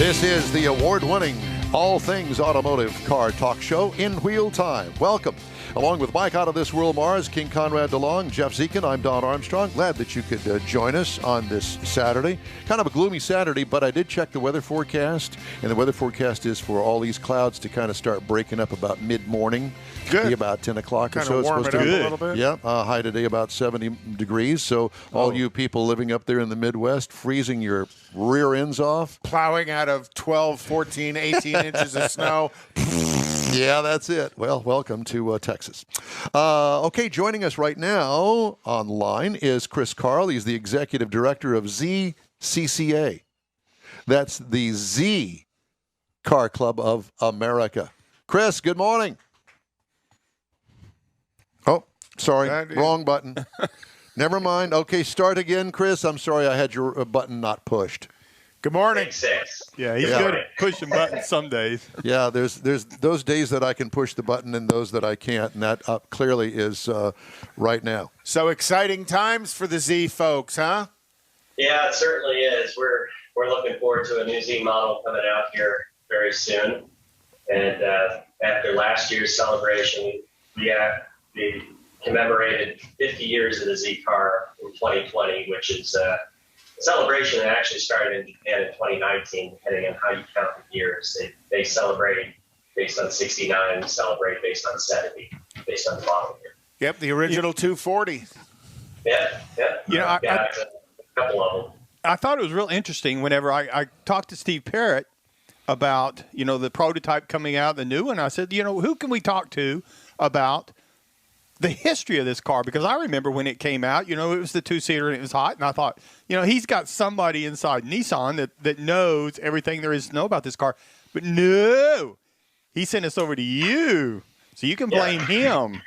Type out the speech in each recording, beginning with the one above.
This is the award-winning All Things Automotive Car Talk Show in Wheel Time. Welcome. Along with Mike Out of This World Mars, King Konrad DeLong, Jeff Zekin, I'm Don Armstrong. Glad that you could join us on this Saturday. Kind of a gloomy Saturday, but I did check the weather forecast, and the weather forecast is for all these clouds to kind of start breaking up about mid-morning. Good. Be about 10 o'clock or Kind so. of warm it up a little bit. Yeah, high today about 70 degrees. So all you people living up there in the Midwest, freezing your rear ends off. Plowing out of 12, 14, 18 inches of snow. Yeah, that's it. Well, welcome to Texas. Okay, joining us right now online is Chris Karl. He's the executive director of ZCCA. That's the Z Car Club of America. Chris, good morning. Oh, sorry, wrong button. Never mind. Okay, start again, Chris. I'm sorry I had your button not pushed. Good morning. Yeah, he's good at pushing buttons some days. Yeah, there's those days that I can push the button and those that I can't, and that clearly is right now. So exciting times for the Z folks, huh? Yeah, it certainly is. We're looking forward to a new Z model coming out here very soon. And after last year's celebration, we commemorated 50 years of the Z car in 2020, which is a celebration that actually started in Japan in 2019, depending on how you count the years. They celebrate based on 69, celebrate based on 70, based on the model year. Yep, the original 240. Yeah. You know, a couple of them. I thought it was real interesting whenever I talked to Steve Parrott about, the prototype coming out, the new one. I said, who can we talk to about the history of this car? Because I remember when it came out, it was the two-seater and it was hot. And I thought, he's got somebody inside Nissan that knows everything there is to know about this car. But no, he sent us over to you. So you can blame him.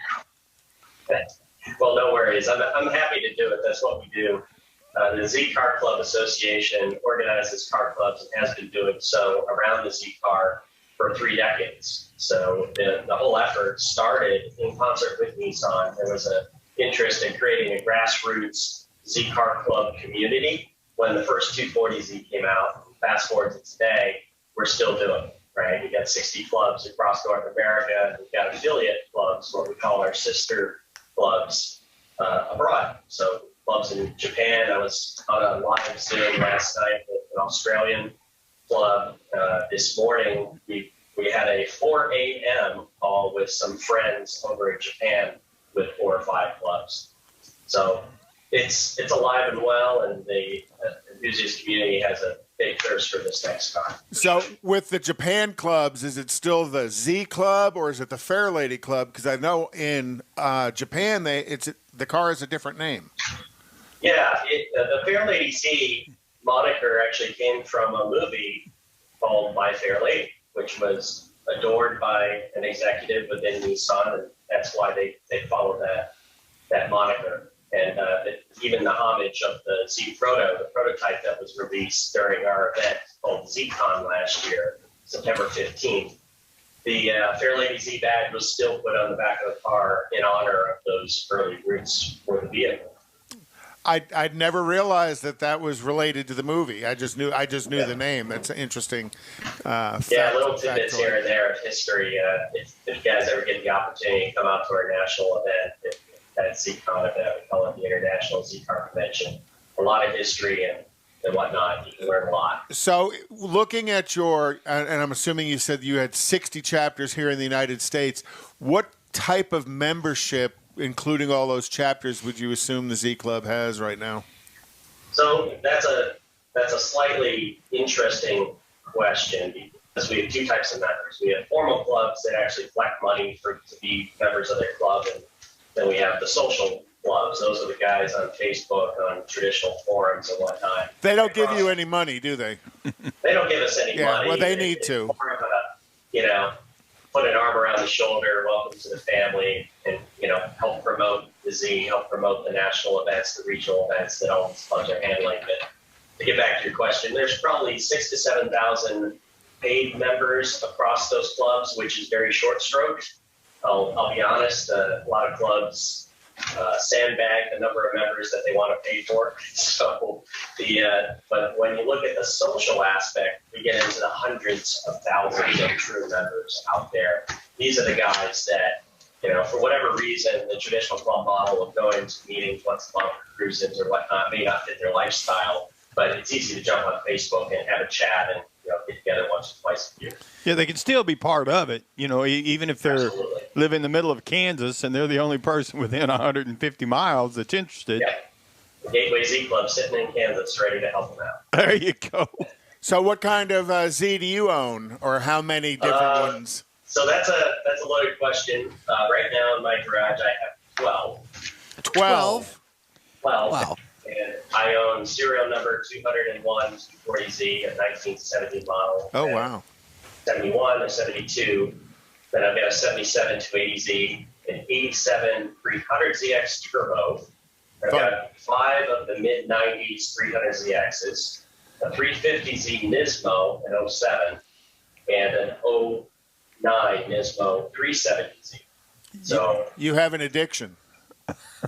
Well, no worries. I'm happy to do it. That's what we do. The Z Car Club Association organizes car clubs and has been doing so around the Z car for 3 decades. So the whole effort started in concert with Nissan. There was an interest in creating a grassroots Z car club community when the first 240Z came out. Fast forward to today, we're still doing it, right? We've got 60 clubs across North America. We've got affiliate clubs, what we call our sister clubs abroad. So clubs in Japan. I was on a live Zoom last night with an Australian club. This morning, we had a 4 a.m. call with some friends over in Japan with 4 or 5 clubs. So it's alive and well, and the enthusiast community has a big thirst for this next car. So with the Japan clubs, is it still the Z Club or is it the Fair Lady Club? Because I know in Japan, the car is a different name. Yeah, the Fair Lady Z moniker actually came from a movie called My Fair Lady, which was adored by an executive within Nissan, and that's why they followed that moniker. And even the homage of the Z the prototype that was released during our event called ZCon last year, September 15th, the Fair Lady Z badge was still put on the back of the car in honor of those early roots for the vehicle. I'd never realized that was related to the movie. I just knew the name. That's an interesting little tidbits here and there of history. If you guys ever get the opportunity to come out to our national event, at ZCon event, we call it the International Z-Car Convention. A lot of history and whatnot. You can learn a lot. So looking at and I'm assuming you said you had 60 chapters here in the United States. What type of membership, including all those chapters, would you assume the Z Club has right now? So that's a slightly interesting question because we have 2 types of members. We have formal clubs that actually collect money to be members of their club, and then we have the social clubs. Those are the guys on Facebook, on traditional forums and whatnot. They don't give you any money, do they? They don't give us any money. Well, they need to. More of a, put an arm around the shoulder, welcome to the family, and, help promote the Z, help promote the national events, the regional events that all these clubs are handling. But to get back to your question, there's probably 6,000 to 7,000 paid members across those clubs, which is very short stroked. I'll be honest, a lot of clubs sandbag the number of members that they want to pay for. So but when you look at the social aspect, we get into the hundreds of thousands of true members out there. These are the guys that, for whatever reason, the traditional club model of going to meetings once a month or cruises or whatnot may not fit their lifestyle, but it's easy to jump on Facebook and have a chat and get together once or twice a year. Yeah, they can still be part of it, even if they're Absolutely. live in the middle of Kansas and they're the only person within 150 miles that's interested. Yeah. The Gateway Z Club sitting in Kansas ready to help them out. There you go. So what kind of Z do you own, or how many different ones? So that's a loaded question. Right now in my garage, I have 12. 12? 12. Wow. And I own serial number 201 240Z, a 1970 model. Oh, wow. 71, a 72. Then I've got a 77 280Z, an 87 300ZX Turbo. I've got 5 of the mid-90s 300ZXs, a 350Z Nismo in 07, and an 09 Nismo 370Z. So You have an addiction.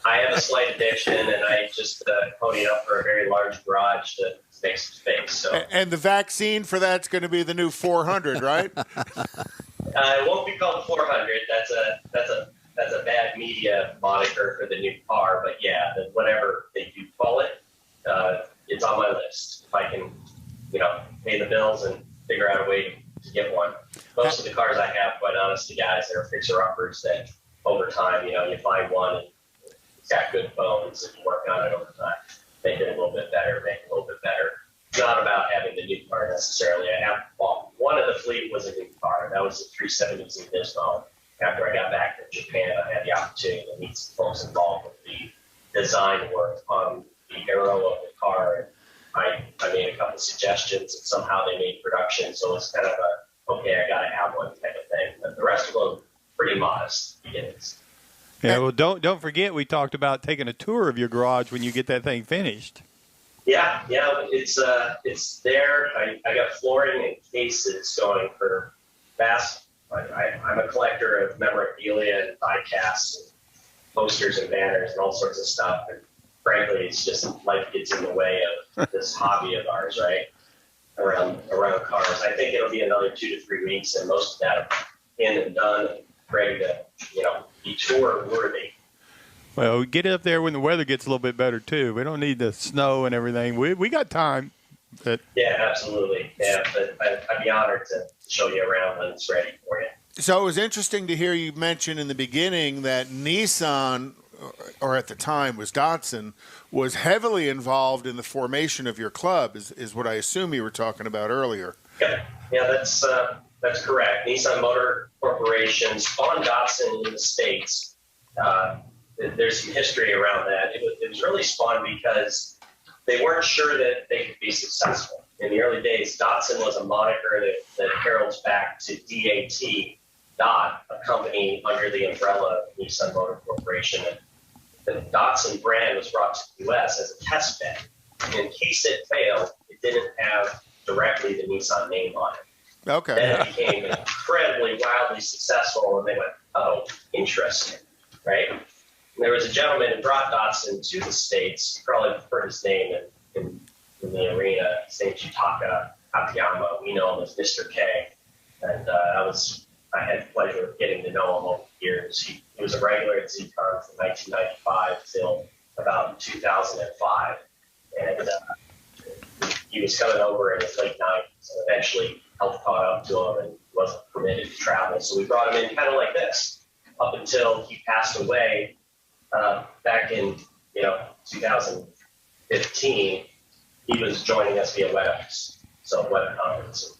I have a slight addiction, and I just ponied up for a very large garage to make some space. So And the vaccine for that's going to be the new 400, right? it won't be called 400. That's a bad media moniker for the new car. But yeah, whatever they do call it, it's on my list. If I can, pay the bills and figure out a way to get one. Most of the cars I have, quite honestly, guys, they're fixer-uppers that over time, you find one and it's got good bones and you work on it over time. Make it a little bit better, make it a little bit better. It's not about having the new car necessarily. One of the fleet was a new car. That was the 370Z Nismo. After I got back to Japan, I had the opportunity to meet some folks involved with the design work on the aero of the car. And I made a couple suggestions, and somehow they made production. So it's kind of okay, I got to have one type of thing. But the rest of them, pretty modest beginnings. Yeah, well, don't forget we talked about taking a tour of your garage when you get that thing finished. Yeah, it's there. I got flooring and cases going for vast. I'm a collector of memorabilia and die casts, and posters and banners and all sorts of stuff. And frankly, it's just life gets in the way of this hobby of ours, right? Around cars. I think it'll be another 2 to 3 weeks, and most of that in and done and ready to, be tour worthy. Well, get it up there when the weather gets a little bit better too. We don't need the snow and everything. We got time. But Yeah, absolutely. Yeah, but I'd be honored to show you around when it's ready for you. So it was interesting to hear you mention in the beginning that Nissan, or at the time was Datsun, was heavily involved in the formation of your club, is what I assume you were talking about earlier. Yeah, that's correct. Nissan Motor Corporation spawned Datsun in the States. There's some history around that. It was really spawned because they weren't sure that they could be successful. In the early days, Datsun was a moniker that heralds back to DAT, DOT, a company under the umbrella of Nissan Motor Corporation. And the Datsun brand was brought to the U.S. as a test bed. In case it failed, it didn't have directly the Nissan name on it. Okay. Then it became incredibly, wildly successful, and they went, oh, interesting, right? And there was a gentleman who brought Datsun to the States. You probably heard his name in the arena. His name's Yutaka Akiyama. We know him as Mr. K. And I had the pleasure of getting to know him over the years. He was a regular at Z-Con from 1995 till about 2005. And he was coming over in his late 90s, and eventually health caught up to him and wasn't permitted to travel. So we brought him in kind of like this, up until he passed away back in 2015. He was joining us via WebEx, so web conference.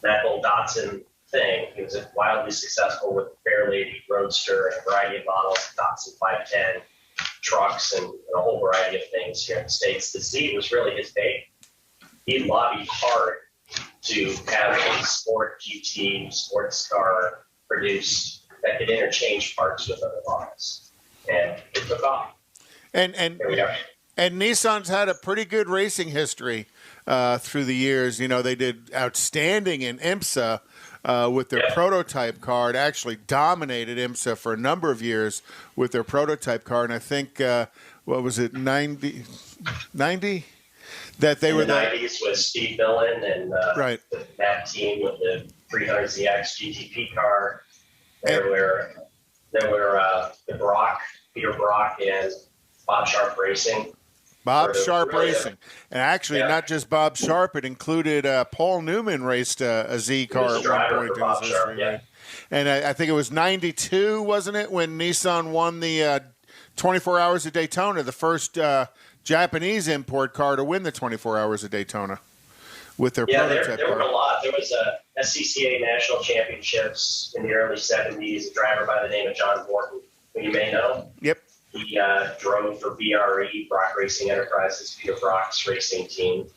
That whole Datsun thing, he was wildly successful with the Fair Lady Roadster and a variety of models, Datsun 510 trucks, and a whole variety of things here in the States. The Z was really his baby. He lobbied hard to have a sport GT sports car produced that could interchange parts with other models, and it took off. And Here we are. And Nissan's had a pretty good racing history through the years. They did outstanding in IMSA with their prototype car. It actually dominated IMSA for a number of years with their prototype car, and I think what was it, 90? That they in were the 90s with Steve Millen and right. that team with the 300ZX GTP car. There were Peter Brock, and Bob Sharp Racing. Bob Sharp Racing. And actually, not just Bob Sharp, it included Paul Newman raced a Z car at one point in his history. And I think it was 92, wasn't it, when Nissan won the 24 Hours of Daytona, the first Japanese import car to win the 24 Hours of Daytona with their prototype car. There were a lot. There was SCCA National Championships in the early 70s, a driver by the name of John Morton, who you may know. Yep. He drove for BRE, Brock Racing Enterprises, Peter Brock's racing team.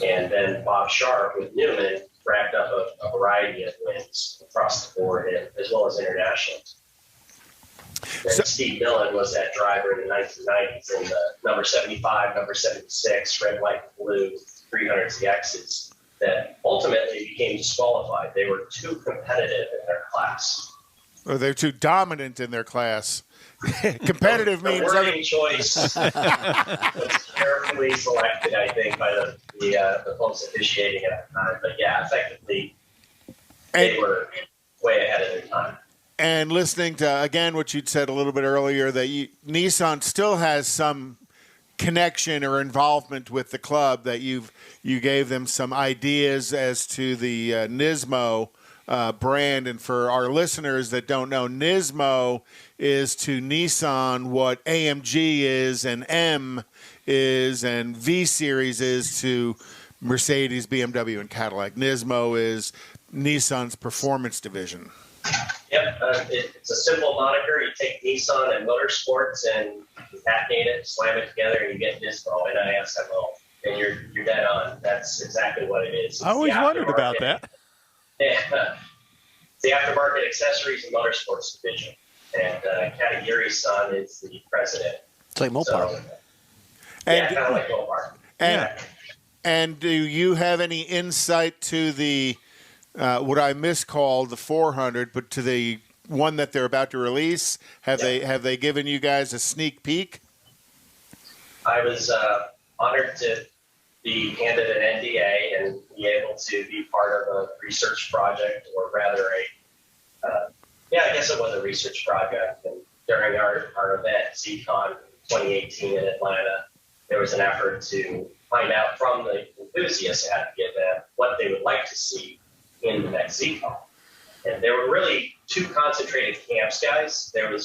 And then Bob Sharp with Newman racked up a variety of wins across the board, as well as international. And Steve Millen was that driver in the 1990s in the number 75, number 76, red, white, and blue 300ZXs that ultimately became disqualified. They were too competitive in their class. Or they're too dominant in their class. Competitive means the wording choice was carefully selected, I think, by the folks officiating at the time. But yeah, effectively, they were way ahead of their time. And listening to, again, what you'd said a little bit earlier, that Nissan still has some connection or involvement with the club, that you gave them some ideas as to the Nismo brand. And for our listeners that don't know, Nismo is to Nissan what AMG is and M is and V-Series is to Mercedes, BMW, and Cadillac. Nismo is Nissan's performance division. Yep, it's a simple moniker. You take Nissan and Motorsports and you package it, slam it together, and you get Nismo, N-I-S-M-O, and you're dead on. That's exactly what it is. I always wondered about that. Yeah, it's the aftermarket accessories and motorsports division, and Katagiri's son is the president. It's like Mopar. So, yeah, kind of like Mopar. And do you have any insight to the what I miscalled the 400, but to the one that they're about to release? Have they given you guys a sneak peek? I was honored to be handed an NDA and be able to be part of a research project, or rather I guess it was a research project. And during our event, ZCon 2018 in Atlanta, there was an effort to find out from the enthusiasts at the event what they would like to see in the next Z-Car. And there were really two concentrated camps, guys. There were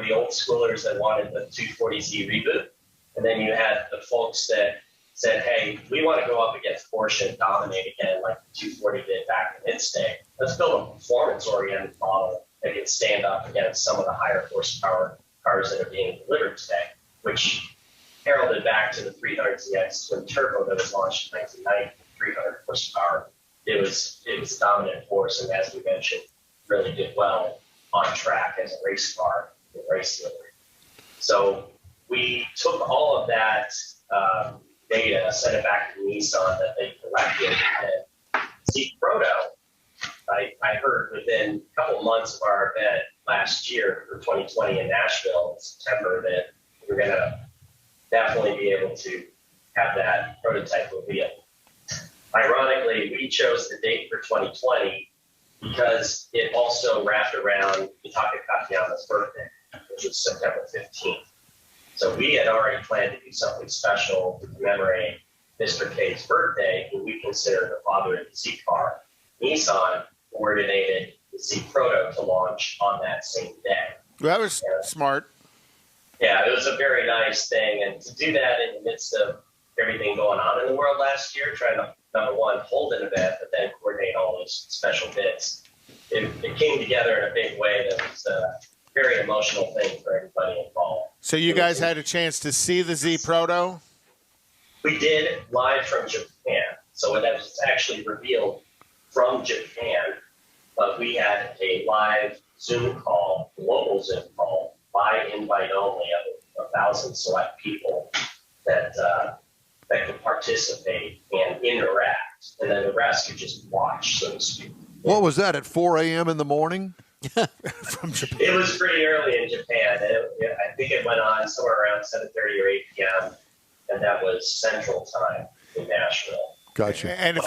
the old schoolers that wanted the 240Z reboot, and then you had the folks that said, hey, we want to go up against Porsche and dominate again like the 240 did back in its day. Let's build a performance-oriented model that can stand up against some of the higher horsepower cars that are being delivered today, which heralded back to the 300ZX twin turbo that was launched in 1990, 300 horsepower. It was a dominant force, and as we mentioned, really did well on track as a race car in race delivery. So we took all of that data, sent it back to Nissan that they collected, and Z Proto, I heard within a couple months of our event last year for 2020 in Nashville in September that we're going to definitely be able to have that prototype revealed. Ironically, we chose the date for 2020 because it also wrapped around Itaka Katayama's birthday, which was September 15th. So we had already planned to do something special to commemorate Mr. K's birthday, who we consider the father of the Z-Car. Nissan coordinated the Z Proto to launch on that same day. Well, that was smart. Yeah, it was a very nice thing. And to do that in the midst of everything going on in the world last year, trying to, number one, hold an event, but then coordinate all those special bits. It came together in a big way that was a very emotional thing for everybody involved. So you guys had a chance to see the Z Proto? We did live from Japan. So it was actually revealed from Japan, but we had a live Zoom call, global Zoom call, by invite only of 1,000 select people that could participate and interact, and then the rest could just watch, so to speak. What was that, at 4 a.m. in the morning? From Japan. It was pretty early in Japan. I think it went on somewhere around 7:30 or 8 p.m., and that was Central Time in Nashville. Gotcha. And if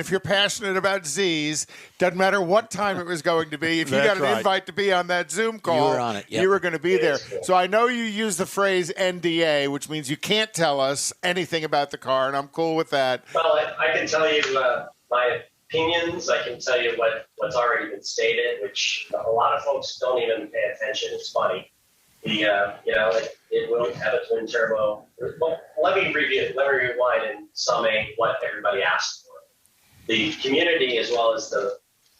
you're passionate about Z's, doesn't matter what time it was going to be. If you got an invite to be on that Zoom call, you were on it. Yep. You were going to be there. So I know you use the phrase NDA, which means you can't tell us anything about the car, and I'm cool with that. Well, I can tell you my opinions. I can tell you what's already been stated, which a lot of folks don't even pay attention. It's funny. It will have a twin turbo. Well, let me rewind and summate what everybody asked for. The community, as well as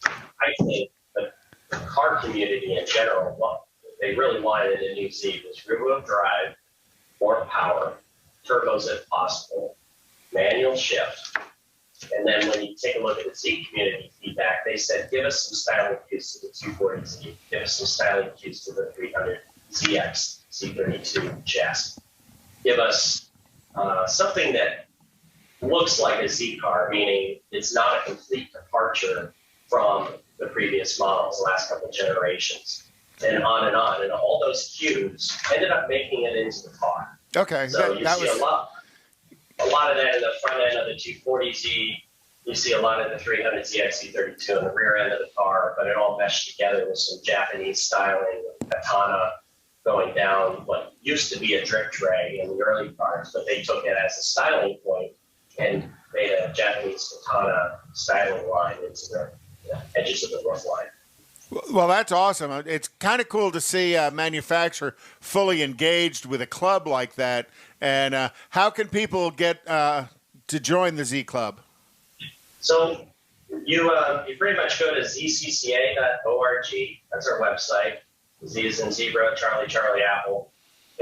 I think the car community in general, what they really wanted in a new Z was rear-wheel drive, more power, turbos if possible, manual shift. And then when you take a look at the Z community feedback, they said, give us some styling cues to the 240Z, give us some styling cues to the 300 ZX, C32 chassis. Give us something that looks like a Z car, meaning it's not a complete departure from the previous models, the last couple of generations, and on and on. And all those cues ended up making it into the car. Okay. So you see a lot of that in the front end of the 240Z. You see a lot of the 300 ZX C32 in the rear end of the car, but it all meshed together with some Japanese styling, with katana going down what used to be a drip tray in the early cars, but they took it as a styling point and made a Japanese katana styling line into the edges of the roof line. Well, that's awesome. It's kind of cool to see a manufacturer fully engaged with a club like that. And how can people get to join the Z Club? So you pretty much go to ZCCA.org. That's our website. Z is in zebra, Charlie, Apple.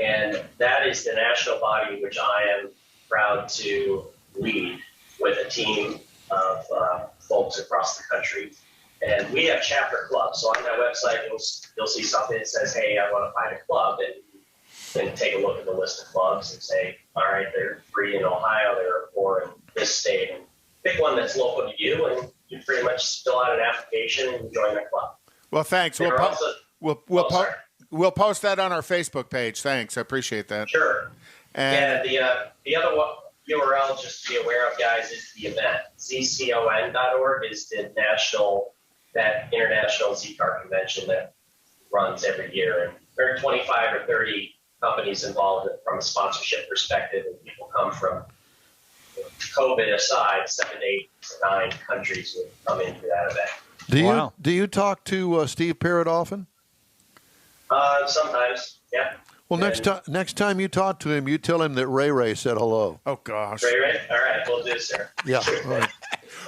And that is the national body which I am proud to lead with a team of folks across the country. And we have chapter clubs. So on that website, you'll see something that says, hey, I want to find a club. And then take a look at the list of clubs and say, all right, there are 3 in Ohio, there are 4 in this state. And pick one that's local to you, and you pretty much fill out an application and join the club. Well, thanks. We'll post that on our Facebook page. Thanks. I appreciate that. Sure. And the other URL, just to be aware of, guys, is the event. ZCON.org is the international Z-Car convention that runs every year. And there are 25 or 30 companies involved from a sponsorship perspective, and people come from, COVID aside, 7 to 8 to 9 countries would come into that event. Do you talk to Steve Parrott often? Sometimes, yeah. Well, next time you talk to him, you tell him that Ray said hello. Oh, gosh. Ray? All right, we'll do, sir. Yeah. Right.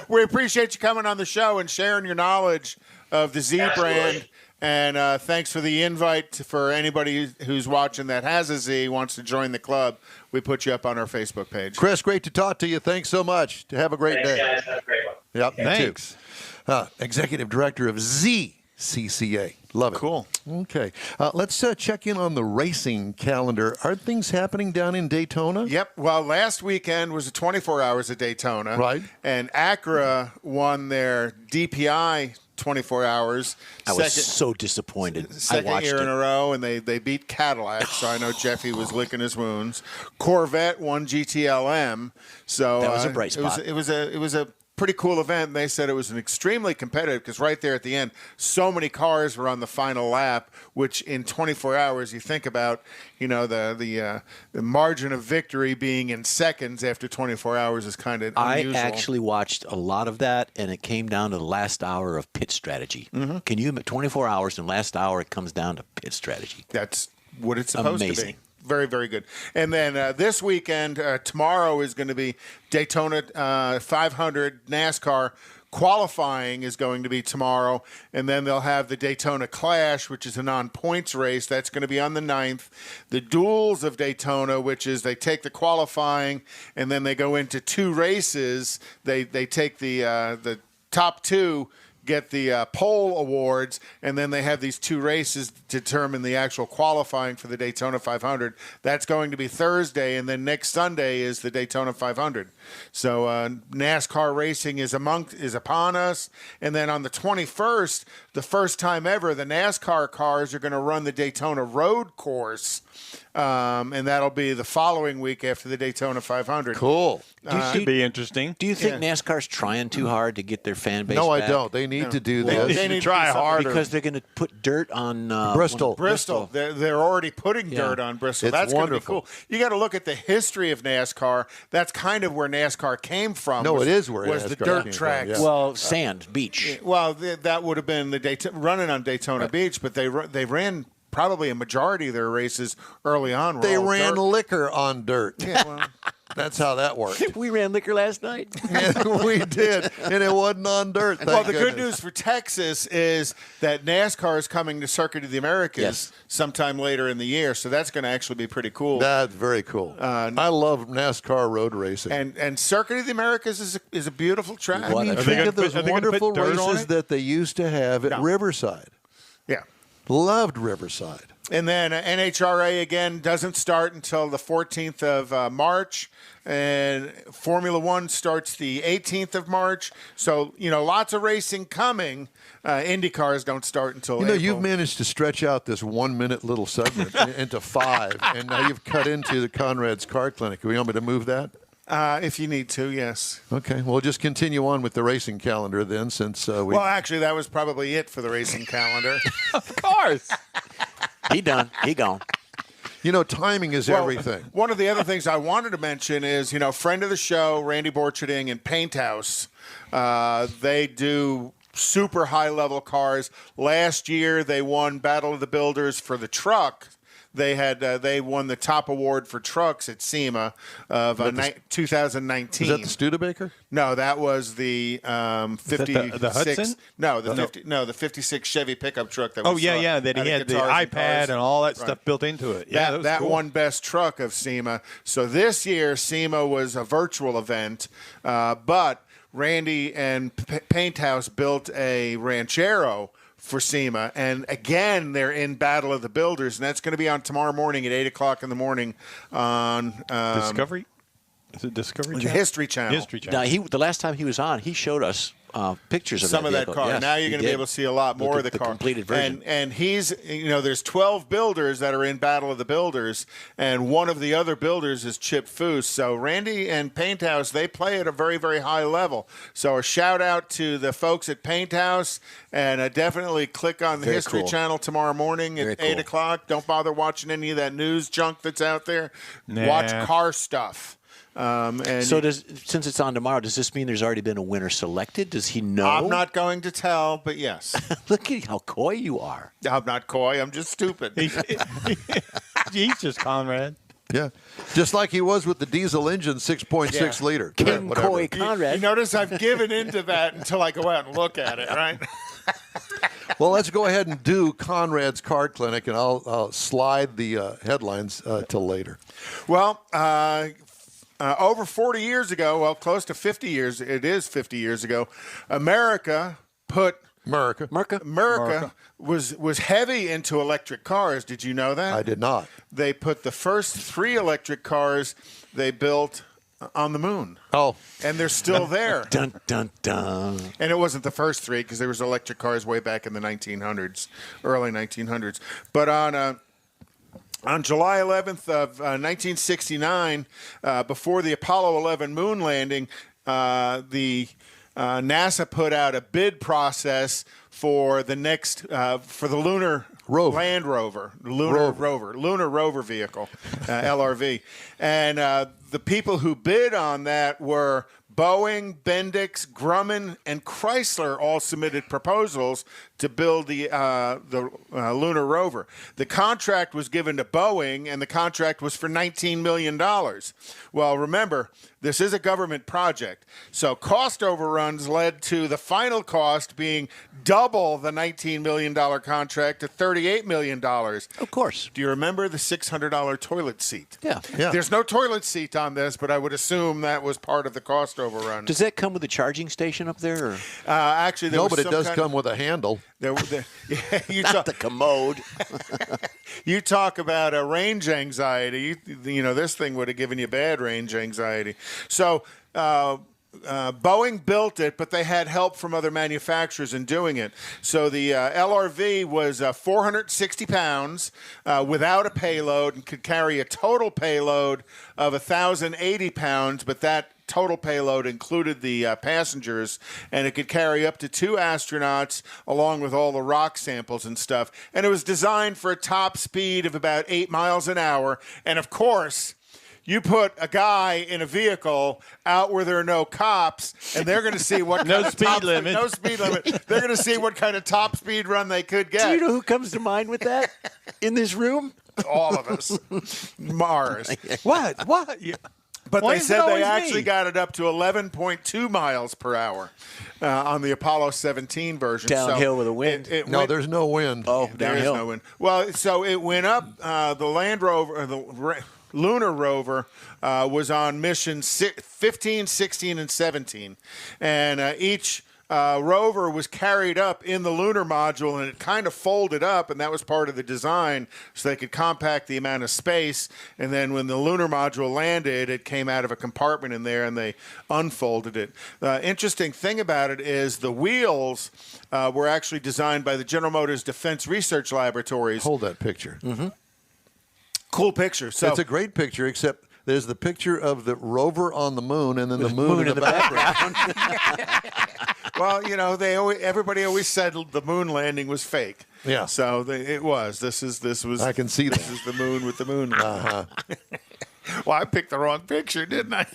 We appreciate you coming on the show and sharing your knowledge of the Z brand. And thanks for the invite for anybody who's watching that has a Z, wants to join the club. We put you up on our Facebook page. Chris, great to talk to you. Thanks so much. Have a great day. Thanks, guys. Have a great one. Yep, Thanks. Executive Director of ZCCA. Love it. Cool. Okay. Let's check in on the racing calendar. Are things happening down in Daytona? Yep. Well, last weekend was the 24 Hours of Daytona. Right. And Acura won their DPI 24 hours. I was so disappointed. Second year in a row, and they beat Cadillac, so I know Jeffy was licking his wounds. Corvette won GTLM. So that was a bright spot. It was a pretty cool event. And they said it was an extremely competitive, because right there at the end, so many cars were on the final lap, which in 24 hours, you think about, the margin of victory being in seconds after 24 hours is kind of unusual. I actually watched a lot of that, and it came down to the last hour of pit strategy. Mm-hmm. Can you, 24 hours, and last hour it comes down to pit strategy. That's what it's supposed to be. Very, very good. And then this weekend, tomorrow is going to be Daytona 500 NASCAR. Qualifying is going to be tomorrow. And then they'll have the Daytona Clash, which is a non-points race. That's going to be on the 9th. The Duels of Daytona, which is they take the qualifying and then they go into 2 races. They take the top 2 get the pole awards, and then they have these 2 races to determine the actual qualifying for the Daytona 500. That's going to be Thursday, and then next Sunday is the Daytona 500. So NASCAR racing is upon us, and then on the 21st, the first time ever, the NASCAR cars are going to run the Daytona Road Course, and that'll be the following week after the Daytona 500. Cool. Should be interesting. Do you think NASCAR's trying too hard to get their fan base No, back? I don't. They need to do They this. need to try do something harder. Because they're going to put dirt on Bristol. Bristol. They're already putting dirt on Bristol. It's That's going to be wonderful. cool. You got to look at the history of NASCAR. That's kind of where NASCAR came from. No, was, it is where was NASCAR the came dirt from, tracks. yeah. Well, sand, beach. Well, that would have been the running on Daytona Beach, but they ran probably a majority of their races early on. were They all ran dirt. liquor on dirt. Yeah, well, That's how that worked. We ran liquor last night. We did, and it wasn't on dirt. Thank well, the good goodness. news for Texas is that NASCAR is coming to Circuit of the Americas Yes. sometime later in the year, so that's going to actually be pretty cool. That's very cool. I love NASCAR road racing. And Circuit of the Americas is a beautiful track. I mean, Are they think gonna of those put- are they gonna put wonderful dirt on races it? that they used to have at No. Riverside. Yeah. Loved Riverside. And then NHRA, again, doesn't start until the 14th of March. And Formula One starts the 18th of March. So, lots of racing coming. Indy cars don't start until April. You've managed to stretch out this 1 minute little segment into 5, and now you've cut into the Konrad's Car Clinic. You want me to move that? If you need to, yes. Okay, we'll just continue on with the racing calendar then, since we. Well, actually, that was probably it for the racing calendar. Of course. He done. He gone. Timing is Well, everything. One of the other things I wanted to mention is, friend of the show, Randy Borcherding and Paint House. They do super high-level cars. Last year, they won Battle of the Builders for the truck. They won the top award for trucks at SEMA of 2019. Is that the Studebaker? No, that was the 56. the Hudson? No, the 56 Chevy pickup truck that. Oh, we yeah, saw yeah. That at he had the Guitars and iPad Cars. and all that Right. stuff built into it. Yeah, was that cool. won best truck of SEMA. So this year SEMA was a virtual event, but Randy and Paint House built a Ranchero for SEMA, and again they're in Battle of the Builders, and that's going to be on tomorrow morning at 8:00 in the morning on Discovery. Is it Discovery the Channel? History Channel. History Channel. Now, the last time he was on, he showed us pictures of Some of that vehicle. car. Yes, Now you're he going to be did. able to see a lot more of the car. completed version. And he's, there's 12 builders that are in Battle of the Builders, and one of the other builders is Chip Foose. So Randy and Paint House, they play at a very, very high level. So a shout out to the folks at Paint House, and definitely click on the Very History cool. Channel tomorrow morning Very at cool. 8:00. Don't bother watching any of that news junk that's out there. Nah. Watch car stuff. And So since it's on tomorrow, does this mean there's already been a winner selected? Does he know? I'm not going to tell, but yes. Look at how coy you are. I'm not coy. I'm just stupid. He's just Konrad. Yeah, just like he was with the diesel engine 6.6 Yeah. liter. King Whatever. Coy Konrad. You notice I've given into that until I go out and look at it, right? Well, let's go ahead and do Konrad's Car Clinic, and I'll slide the headlines till later. Well, over 40 years ago, well, close to 50 years, it is 50 years ago, America was heavy into electric cars. Did you know that? I did not. They put the first 3 electric cars they built on the moon. Oh, And they're still there. Dun, dun, dun. And it wasn't the first 3 because there was electric cars way back in the 1900s, early 1900s. But on July 11th of 1969, before the Apollo 11 moon landing, NASA put out a bid process for the next for the Lunar Rover. Land Rover, Lunar Rover vehicle, LRV, and the people who bid on that were Boeing, Bendix, Grumman, and Chrysler all submitted proposals to build the Lunar Rover. The contract was given to Boeing, and the contract was for $19 million. Well, remember, this is a government project, so cost overruns led to the final cost being double the $19 million contract to $38 million. Of course. Do you remember the $600 toilet seat? Yeah. There's no toilet seat on this, but I would assume that was part of the cost overrun. Does that come with a charging station up there? Or? Actually, there No, was but it some does kind come with a handle. Not the commode. You talk about a range anxiety. You know, this thing would have given you bad range anxiety. So Boeing built it, but they had help from other manufacturers in doing it. So the LRV was 460 pounds without a payload and could carry a total payload of 1,080 pounds, but that total payload included the passengers, and it could carry up to 2 astronauts along with all the rock samples and stuff. And it was designed for a top speed of about 8 miles an hour. And of course, you put a guy in a vehicle out where there are no cops, and they're going to see what No kind of speed limit. No speed limit. They're going to see what kind of top speed run they could get. Do you know who comes to mind with that in this room? All of us. Mars. What? Yeah. But Why they is said it they always actually me? got it up to 11.2 miles per hour on the Apollo 17 version. Downhill with the wind. No, there's no wind. Oh, there is downhill. no wind. Well, so it went up. The Land Rover, Lunar Rover, was on mission 15, 16, and 17. And each rover was carried up in the lunar module, and it kind of folded up, and that was part of the design, so they could compact the amount of space. And then when the lunar module landed, it came out of a compartment in there, and they unfolded it. The interesting thing about it is the wheels were actually designed by the General Motors Defense Research Laboratories. Hold that picture. Cool picture. So It's a great picture, except there's the picture of the rover on the moon and then the moon in the background. well, you know, everybody always said the moon landing was fake. Yeah. So it was. This was. I can see that. This is the moon with the moon. Well, I picked the wrong picture, didn't I?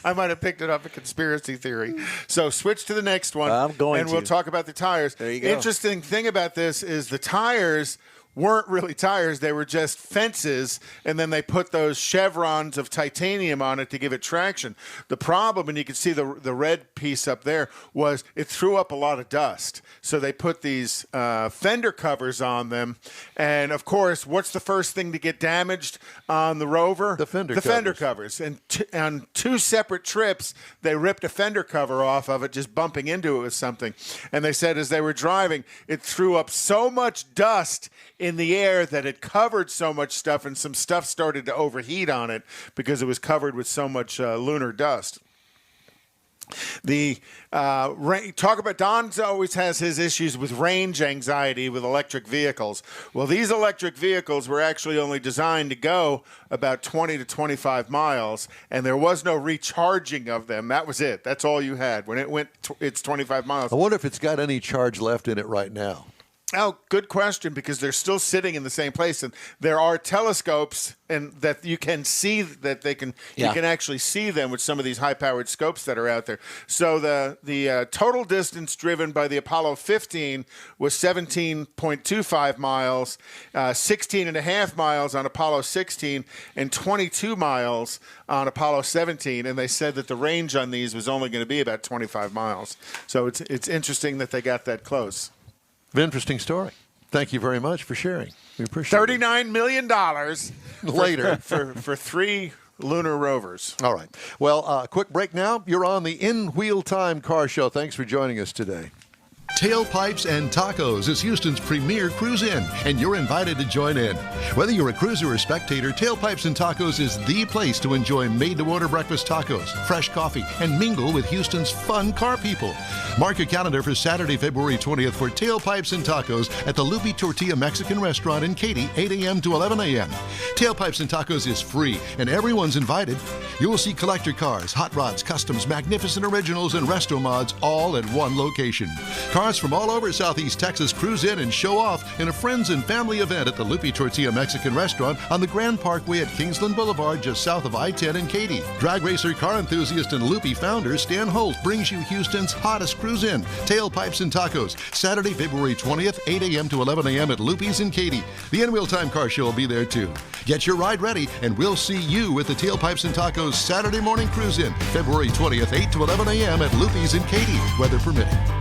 I might have picked it up a conspiracy theory. So switch to the next one. I'm going and to. we'll talk about the tires. There you go. Interesting thing about this is the tires weren't really tires. They were just fences, and then they put those chevrons of titanium on it to give it traction. The problem, and you can see the red piece up there, was it threw up a lot of dust. So they put these fender covers on them, and of course, what's the first thing to get damaged on the Rover? The fender covers. And on 2 separate trips, they ripped a fender cover off of it, just bumping into it with something. And they said as they were driving, it threw up so much dust in the air that it covered so much stuff, and some stuff started to overheat on it because it was covered with so much lunar dust. Talk about Don's always has his issues with range anxiety with electric vehicles. Well, these electric vehicles were actually only designed to go about 20 to 25 miles, and there was no recharging of them. That was it. That's all you had. When it went, it's 25 miles. I wonder if it's got any charge left in it right now. Oh, good question, because they're still sitting in the same place, and there are telescopes and that you can see that they can you can actually see them with some of these high-powered scopes that are out there. So the total distance driven by the Apollo 15 was 17.25 miles, 16.5 miles on Apollo 16, and 22 miles on Apollo 17. And they said that the range on these was only going to be about 25 miles. So it's interesting that they got that close. Interesting story. Thank you very much for sharing. We appreciate it. $39 million Later for 3 lunar rovers. All right. Well, quick break now. You're on the In Wheel Time Car Show. Thanks for joining us today. Tailpipes and Tacos is Houston's premier cruise-in, and you're invited to join in. Whether you're a cruiser or spectator, Tailpipes and Tacos is the place to enjoy made-to-order breakfast tacos, fresh coffee, and mingle with Houston's fun car people. Mark your calendar for Saturday, February 20th for Tailpipes and Tacos at the Lupi Tortilla Mexican Restaurant in Katy, 8 a.m. to 11 a.m. Tailpipes and Tacos is free, and everyone's invited. You will see collector cars, hot rods, customs, magnificent originals, and resto mods all at one location. Karl Cars from all over Southeast Texas cruise in and show off in a friends and family event at the Lupe Tortilla Mexican Restaurant on the Grand Parkway at Kingsland Boulevard, just south of I-10 in Katy. Drag racer, car enthusiast, and Lupe founder Stan Holt brings you Houston's hottest cruise in, Tailpipes and Tacos, Saturday, February 20th, 8 a.m. to 11 a.m. at Lupe's in Katy. The Wheel Time Car Show will be there too. Get your ride ready, and we'll see you at the Tailpipes and Tacos Saturday morning cruise in, February 20th, 8 to 11 a.m. at Lupe's in Katy, weather permitting.